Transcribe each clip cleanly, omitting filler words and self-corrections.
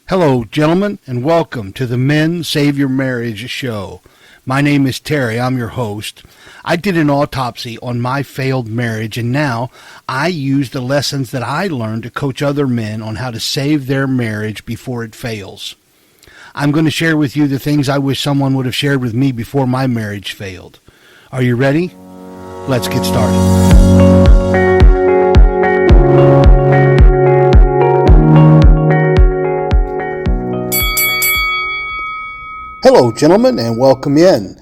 Hello, gentlemen, and welcome to the Men Save Your Marriage show. My name is Terry. I'm your host. I did an autopsy on my failed marriage, and now I use the lessons that I learned to coach other men on how to save their marriage before it fails. I'm going to share with you the things I wish someone would have shared with me before my marriage failed. Are you ready? Let's get started. Hello, gentlemen, and welcome in.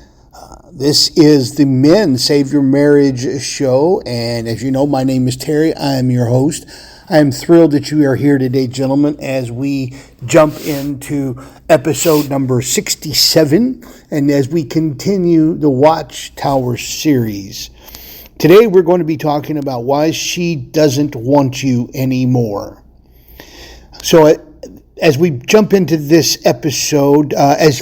This is the Men Save Your Marriage show, and as you know, my name is Terry. I am your host. I am thrilled that you are here today, gentlemen, as we jump into episode number 67, and as we continue the Watchtower Series. Today, we're going to be talking about why she doesn't want you anymore. So, as we jump into this episode,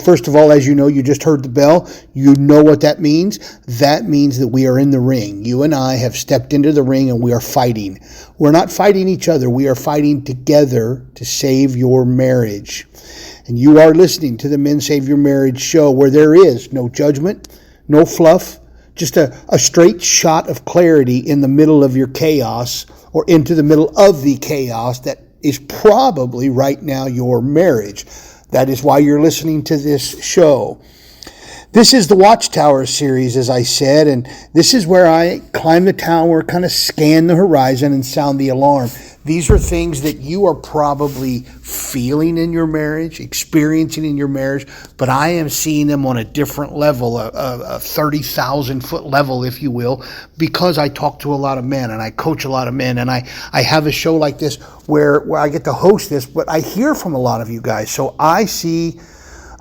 first of all, as you know, you just heard the bell. You know what that means. That means that we are in the ring. You and I have stepped into the ring and we are fighting. We're not fighting each other. We are fighting together to save your marriage. And you are listening to the Men Save Your Marriage show, where there is no judgment, no fluff, just a straight shot of clarity in the middle of your chaos, or into the middle of the chaos that is probably right now your marriage. That is why you're listening to this show. This is the Watchtower Series, as I said, and this is where I climb the tower, kind of scan the horizon, and sound the alarm. These are things that you are probably feeling in your marriage, experiencing in your marriage, but I am seeing them on a different level, a 30,000-foot level, if you will, because I talk to a lot of men and I coach a lot of men, and I have a show like this where I get to host this, but I hear from a lot of you guys. So I see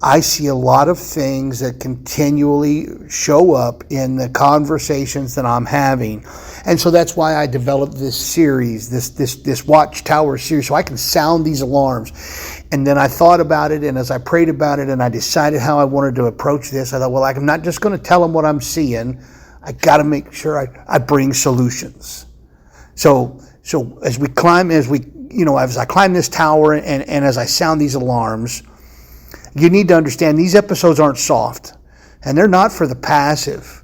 a lot of things that continually show up in the conversations that I'm having. And so that's why I developed this series, this Watchtower series, so I can sound these alarms. And then I thought about it, and as I prayed about it and I decided how I wanted to approach this, I thought, well, I'm not just going to tell them what I'm seeing. I got to make sure I bring solutions. So as I climb this tower and as I sound these alarms, you need to understand these episodes aren't soft, and they're not for the passive.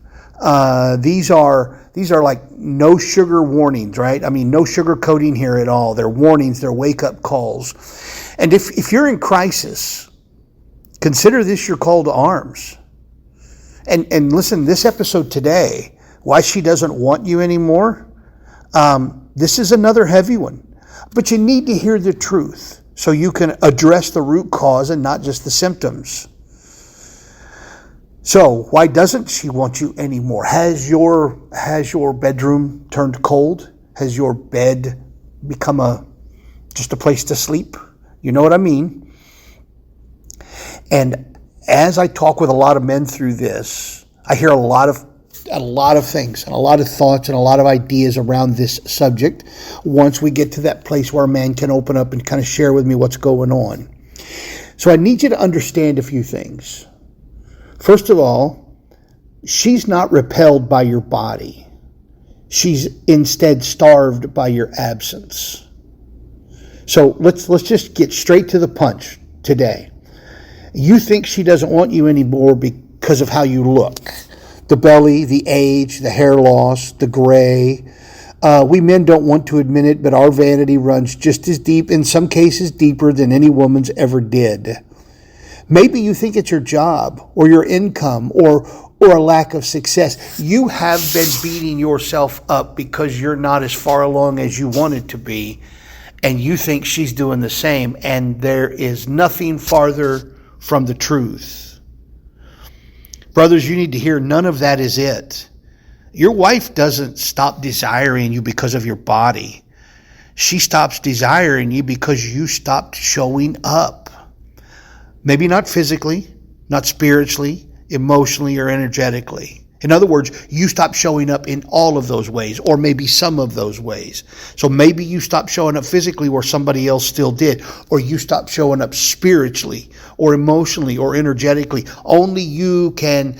These are like no sugar warnings, right? I mean, no sugar coating here at all. They're warnings, they're wake-up calls. And if you're in crisis, consider this your call to arms. And listen, this episode today, why she doesn't want you anymore, this is another heavy one. But you need to hear the truth, so you can address the root cause and not just the symptoms. So, why doesn't she want you anymore? Has your bedroom turned cold? Has your bed become just a place to sleep? You know what I mean? And as I talk with a lot of men through this, I hear a lot of things and a lot of thoughts and a lot of ideas around this subject once we get to that place where a man can open up and kind of share with me what's going on. So I need you to understand a few things. First of all, she's not repelled by your body. She's instead starved by your absence. So let's just get straight to the punch today. You think she doesn't want you anymore because of how you look. The belly, the age, the hair loss, the gray. We men don't want to admit it, but our vanity runs just as deep, in some cases deeper than any woman's ever did. Maybe you think it's your job or your income or a lack of success. You have been beating yourself up because you're not as far along as you wanted to be, and you think she's doing the same, and there is nothing farther from the truth. Brothers, you need to hear none of that is it. Your wife doesn't stop desiring you because of your body. She stops desiring you because you stopped showing up. Maybe not physically, not spiritually, emotionally, or energetically. In other words, you stopped showing up in all of those ways, or maybe some of those ways. So maybe you stopped showing up physically where somebody else still did, or you stopped showing up spiritually, or emotionally, or energetically. Only you can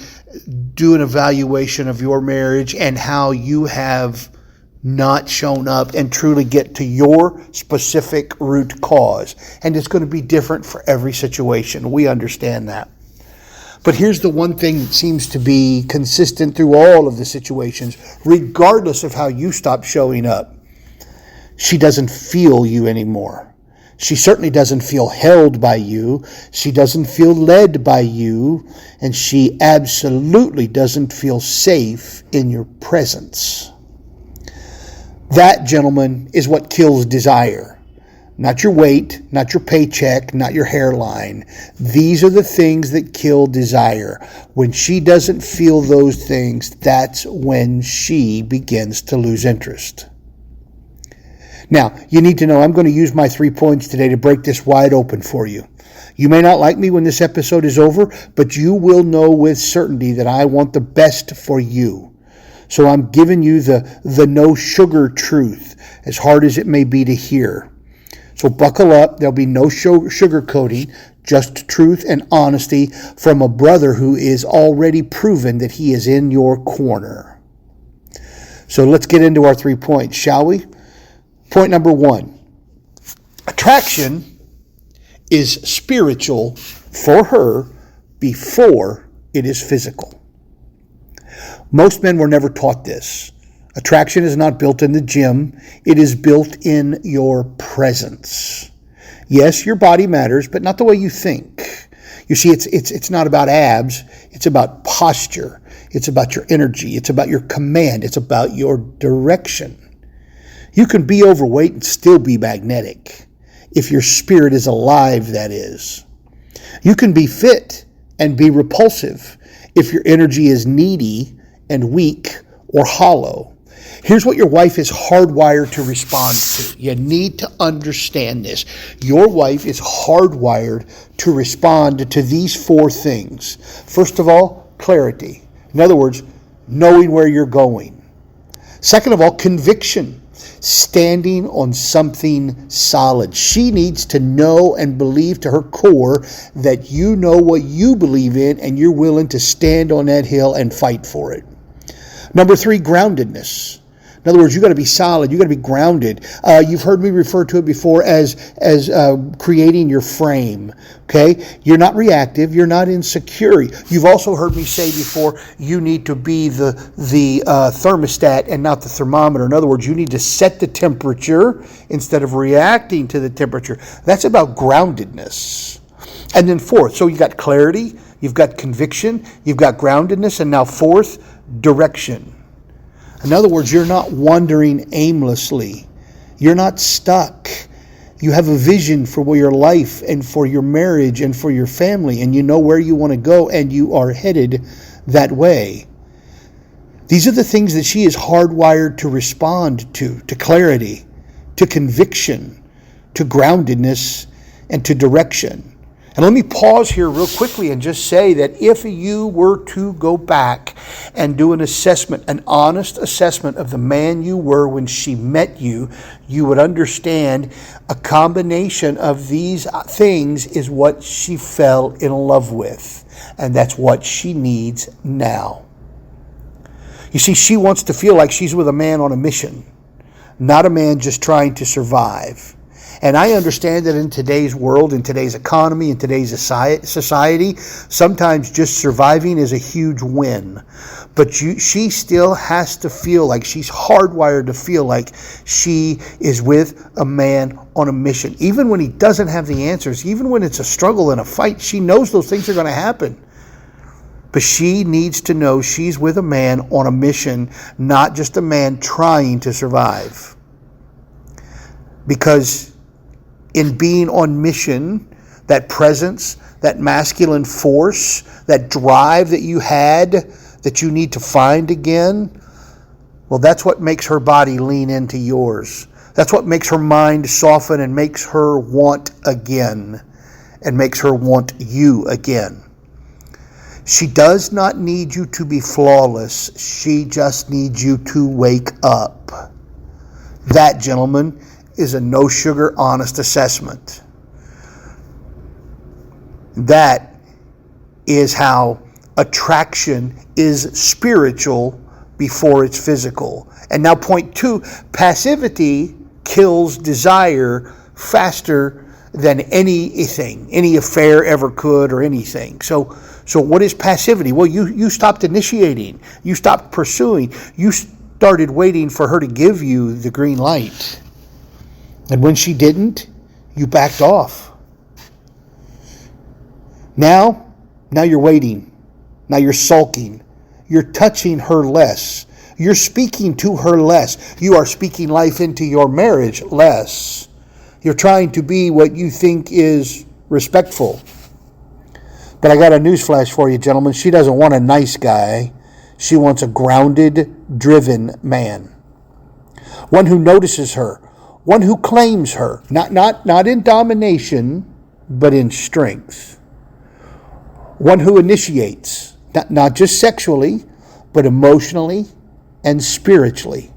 do an evaluation of your marriage and how you have not shown up and truly get to your specific root cause. And it's going to be different for every situation. We understand that. But here's the one thing that seems to be consistent through all of the situations, regardless of how you stop showing up. She doesn't feel you anymore. She certainly doesn't feel held by you. She doesn't feel led by you. And she absolutely doesn't feel safe in your presence. That, gentlemen, is what kills desire. Not your weight, not your paycheck, not your hairline. These are the things that kill desire. When she doesn't feel those things, that's when she begins to lose interest. Now, you need to know I'm going to use my 3 points today to break this wide open for you. You may not like me when this episode is over, but you will know with certainty that I want the best for you. So I'm giving you the no sugar truth, as hard as it may be to hear. So buckle up. There'll be no sugar coating, just truth and honesty from a brother who is already proven that he is in your corner. So let's get into our 3 points, shall we? Point number 1. Attraction is spiritual for her before it is physical. Most men were never taught this. Attraction is not built in the gym. It is built in your presence. Yes, your body matters, but not the way you think. You see, it's not about abs. It's about posture. It's about your energy. It's about your command. It's about your direction. You can be overweight and still be magnetic. If your spirit is alive, that is. You can be fit and be repulsive if your energy is needy and weak or hollow. Here's what your wife is hardwired to respond to. You need to understand this. Your wife is hardwired to respond to these 4 things. First of all, clarity. In other words, knowing where you're going. Second of all, conviction. Standing on something solid. She needs to know and believe to her core that you know what you believe in and you're willing to stand on that hill and fight for it. Number 3, groundedness. In other words, you got to be solid. You got to be grounded. You've heard me refer to it before as creating your frame. Okay, you're not reactive. You're not insecure. You've also heard me say before, you need to be the thermostat and not the thermometer. In other words, you need to set the temperature instead of reacting to the temperature. That's about groundedness. And then 4th, so you got clarity, you've got conviction, you've got groundedness, and now 4th, direction. In other words, you're not wandering aimlessly. You're not stuck. You have a vision for your life and for your marriage and for your family, and you know where you want to go, and you are headed that way. These are the things that she is hardwired to respond to clarity, to conviction, to groundedness, and to direction. And let me pause here real quickly and just say that if you were to go back and do an assessment, an honest assessment of the man you were when she met you, you would understand a combination of these things is what she fell in love with. And that's what she needs now. You see, she wants to feel like she's with a man on a mission, not a man just trying to survive. And I understand that in today's world, in today's economy, in today's society, sometimes just surviving is a huge win. But she still has to feel like she's hardwired to feel like she is with a man on a mission. Even when he doesn't have the answers, even when it's a struggle and a fight, she knows those things are going to happen. But she needs to know she's with a man on a mission, not just a man trying to survive. Because in being on mission, that presence, that masculine force, that drive that you had, that you need to find again, well, that's what makes her body lean into yours. That's what makes her mind soften and makes her want again and makes her want you again. She does not need you to be flawless. She just needs you to wake up. That, gentlemen, is a no sugar, honest assessment. That is how attraction is spiritual before it's physical. And now point 2, passivity kills desire faster than anything, any affair ever could or anything. So what is passivity? Well, you stopped initiating. You stopped pursuing. You started waiting for her to give you the green light. And when she didn't, you backed off. Now you're waiting. Now you're sulking. You're touching her less. You're speaking to her less. You are speaking life into your marriage less. You're trying to be what you think is respectful. But I got a newsflash for you, gentlemen. She doesn't want a nice guy. She wants a grounded, driven man. One who notices her. One who claims her. Not in domination, but in strength. One who initiates. Not just sexually, but emotionally and spiritually.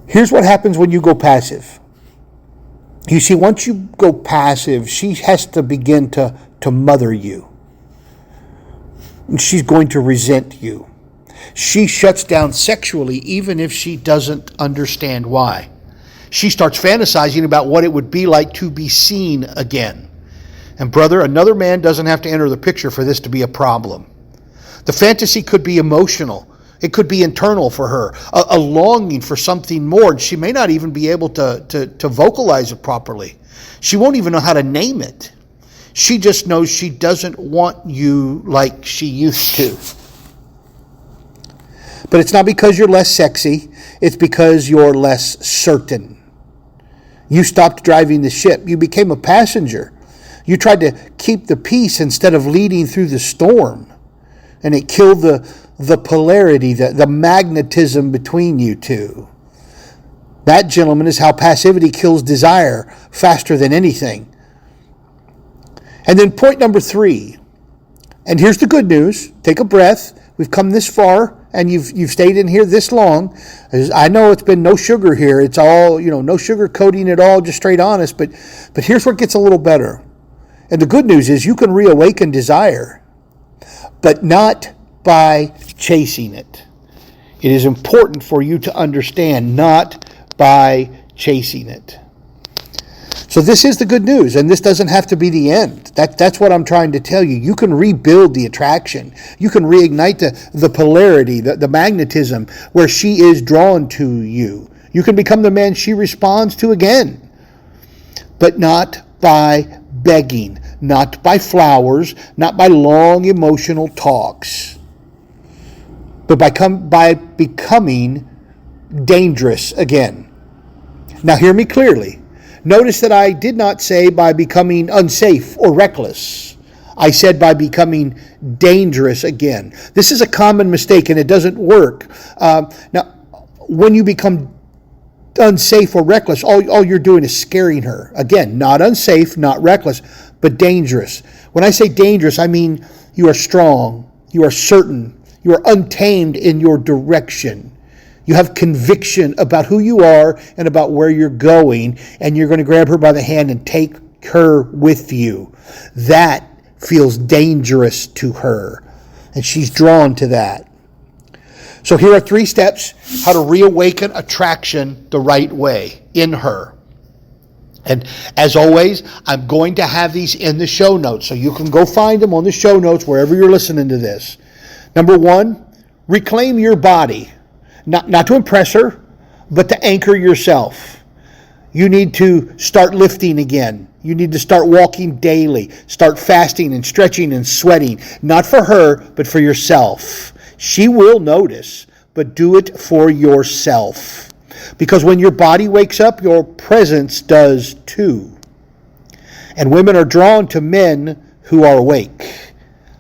Here's what happens when you go passive. You see, once you go passive, she has to begin to mother you. And she's going to resent you. She shuts down sexually even if she doesn't understand why. She starts fantasizing about what it would be like to be seen again. And brother, another man doesn't have to enter the picture for this to be a problem. The fantasy could be emotional. It could be internal for her, a longing for something more. She may not even be able to vocalize it properly. She won't even know how to name it. She just knows she doesn't want you like she used to. But it's not because you're less sexy. It's because you're less certain. You stopped driving the ship. You became a passenger. You tried to keep the peace instead of leading through the storm. And it killed the polarity, the magnetism between you two. That, gentlemen, is how passivity kills desire faster than anything. And then point number 3. And here's the good news. Take a breath. We've come this far, and you've stayed in here this long. I know it's been no sugar here. It's all, no sugar coating at all, just straight honest. But here's where it gets a little better. And the good news is you can reawaken desire, but not by chasing it. It is important for you to understand, not by chasing it. So this is the good news, and this doesn't have to be the end. That's what I'm trying to tell you. You can rebuild the attraction. You can reignite the polarity, the magnetism, where she is drawn to you. You can become the man she responds to again, but not by begging, not by flowers, not by long emotional talks, but by becoming dangerous again. Now hear me clearly. Notice that I did not say by becoming unsafe or reckless. I said by becoming dangerous again. This is a common mistake and it doesn't work. Now, when you become unsafe or reckless, all you're doing is scaring her. Again, not unsafe, not reckless, but dangerous. When I say dangerous, I mean you are strong, you are certain, you are untamed in your direction. You have conviction about who you are and about where you're going, and you're going to grab her by the hand and take her with you. That feels dangerous to her, and she's drawn to that. So here are 3 steps how to reawaken attraction the right way in her. And as always, I'm going to have these in the show notes, so you can go find them on the show notes wherever you're listening to this. Number 1, reclaim your body. Not to impress her, but to anchor yourself. You need to start lifting again. You need to start walking daily. Start fasting and stretching and sweating. Not for her, but for yourself. She will notice, but do it for yourself. Because when your body wakes up, your presence does too. And women are drawn to men who are awake.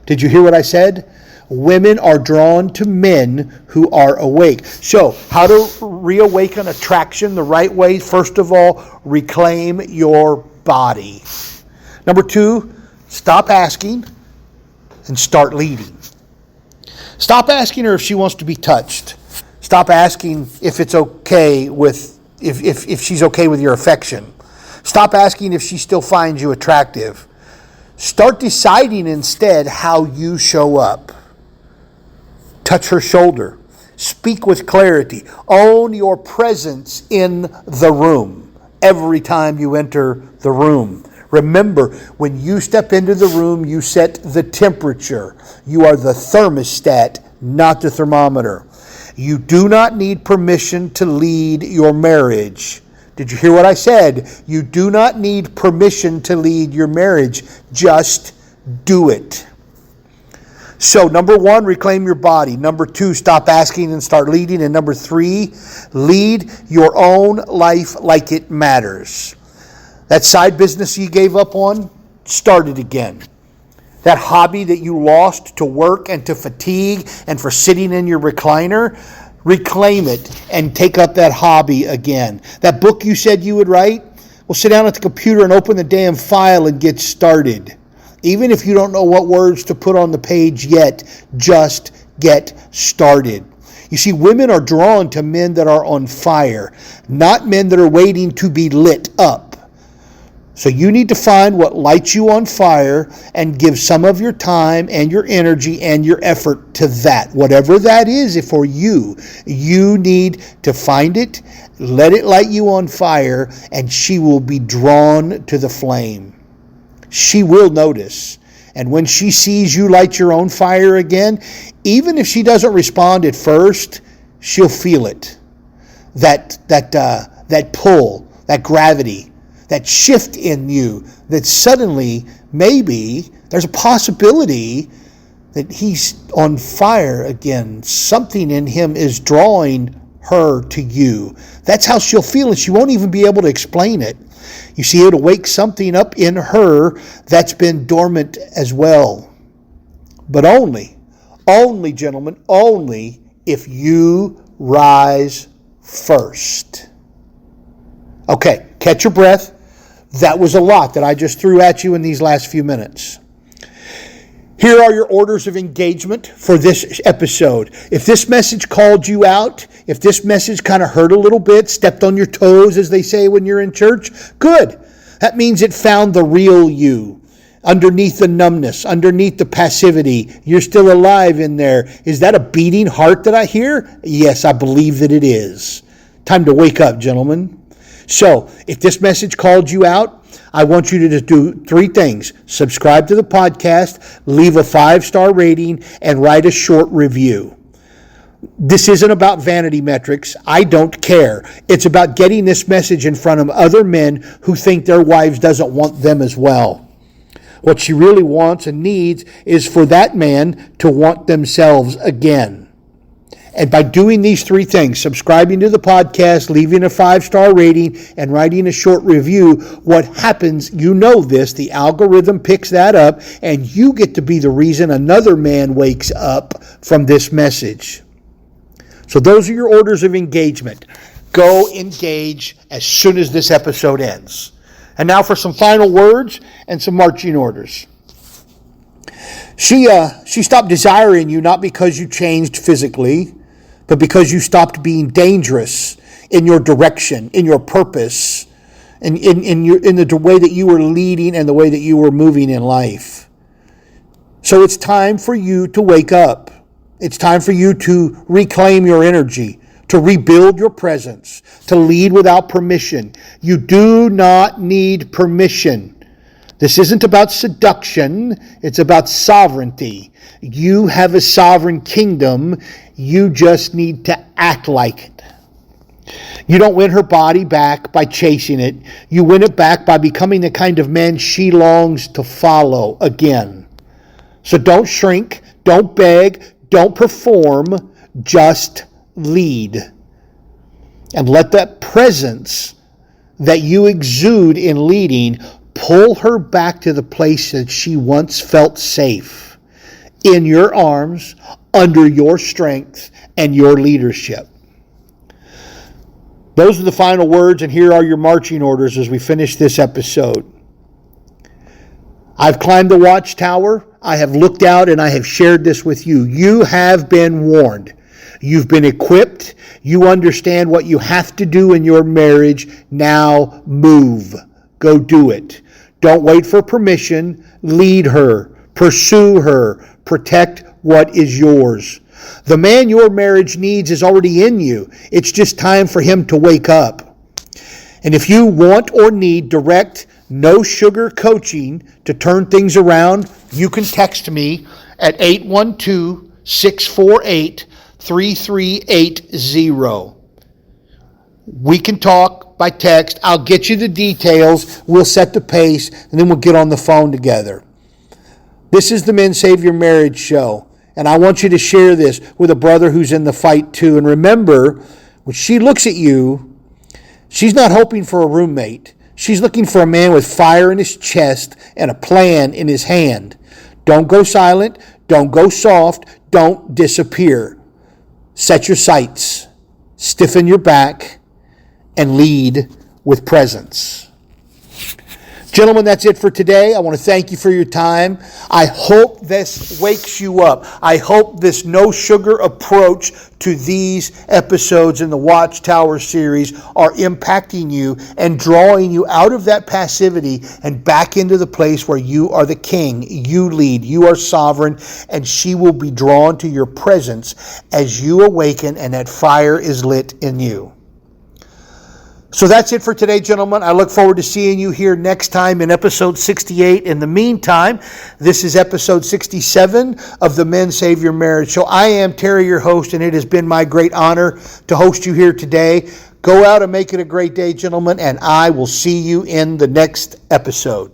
Did you hear what I said? Women are drawn to men who are awake. So, how to reawaken attraction the right way? First of all, reclaim your body. Number 2, stop asking and start leading. Stop asking her if she wants to be touched. Stop asking if it's okay with if she's okay with your affection. Stop asking if she still finds you attractive. Start deciding instead how you show up. Touch her shoulder. Speak with clarity. Own your presence in the room every time you enter the room. Remember, when you step into the room, you set the temperature. You are the thermostat, not the thermometer. You do not need permission to lead your marriage. Did you hear what I said? You do not need permission to lead your marriage. Just do it. So, number 1, reclaim your body. Number 2, stop asking and start leading. And number 3, lead your own life like it matters. That side business you gave up on, start it again. That hobby that you lost to work and to fatigue and for sitting in your recliner, reclaim it and take up that hobby again. That book you said you would write, well, sit down at the computer and open the damn file and get started. Even if you don't know what words to put on the page yet, just get started. You see, women are drawn to men that are on fire, not men that are waiting to be lit up. So you need to find what lights you on fire and give some of your time and your energy and your effort to that. Whatever that is for you, you need to find it, let it light you on fire, and she will be drawn to the flame. She will notice. And when she sees you light your own fire again, even if she doesn't respond at first, she'll feel it. That pull, that gravity, that shift in you, that suddenly, maybe, there's a possibility that he's on fire again. Something in him is drawing her to you. That's how she'll feel, and she won't even be able to explain it. You see, it'll wake something up in her that's been dormant as well. But only, gentlemen, only if you rise first. Okay, catch your breath. That was a lot that I just threw at you in these last few minutes. Here are your orders of engagement for this episode. If this message called you out, if this message kind of hurt a little bit, stepped on your toes, as they say when you're in church, good. That means it found the real you. Underneath the numbness, underneath the passivity, you're still alive in there. Is that a beating heart that I hear? Yes, I believe that it is. Time to wake up, gentlemen. So, if this message called you out, I want you to do 3 things. Subscribe to the podcast, leave a 5-star rating, and write a short review. This isn't about vanity metrics. I don't care. It's about getting this message in front of other men who think their wives doesn't want them as well. What she really wants and needs is for that man to want themselves again. And by doing these 3 things, subscribing to the podcast, leaving a 5-star rating, and writing a short review, what happens, you know this, the algorithm picks that up, and you get to be the reason another man wakes up from this message. So those are your orders of engagement. Go engage as soon as this episode ends. And now for some final words and some marching orders. She stopped desiring you not because you changed physically, but because you stopped being dangerous in your direction, in your purpose, in the way that you were leading and the way that you were moving in life. So it's time for you to wake up. It's time for you to reclaim your energy, to rebuild your presence, to lead without permission. You do not need permission. This isn't about seduction. It's about sovereignty. You have a sovereign kingdom. You just need to act like it. You don't win her body back by chasing it. You win it back by becoming the kind of man she longs to follow again. So don't shrink, don't beg, don't perform, just lead. And let that presence that you exude in leading pull her back to the place that she once felt safe, in your arms, under your strength and your leadership. Those are the final words, and here are your marching orders as we finish this episode. I've climbed the Watchtower. I have looked out and I have shared this with you. You have been warned. You've been equipped. You understand what you have to do in your marriage. Now move. Go do it. Don't wait for permission. Lead her. Pursue her. Protect what is yours. The man your marriage needs is already in you. It's just time for him to wake up. And if you want or need direct, no sugar coaching to turn things around, you can text me at 812-648-3380. We can talk by text. I'll get you the details. We'll set the pace, and then we'll get on the phone together. This is the Men Save Your Marriage show, and I want you to share this with a brother who's in the fight too. And remember, when she looks at you, she's not hoping for a roommate. She's looking for a man with fire in his chest and a plan in his hand. Don't go silent. Don't go soft. Don't disappear. Set your sights. Stiffen your back. And lead with presence. Gentlemen, that's it for today. I want to thank you for your time. I hope this wakes you up. I hope this no sugar approach to these episodes in the Watchtower series are impacting you and drawing you out of that passivity and back into the place where you are the king. You lead. You are sovereign, and she will be drawn to your presence as you awaken and that fire is lit in you. So that's it for today, gentlemen. I look forward to seeing you here next time in episode 68. In the meantime, this is episode 67 of the Men Save Your Marriage Show. I am Terry, your host, and it has been my great honor to host you here today. Go out and make it a great day, gentlemen, and I will see you in the next episode.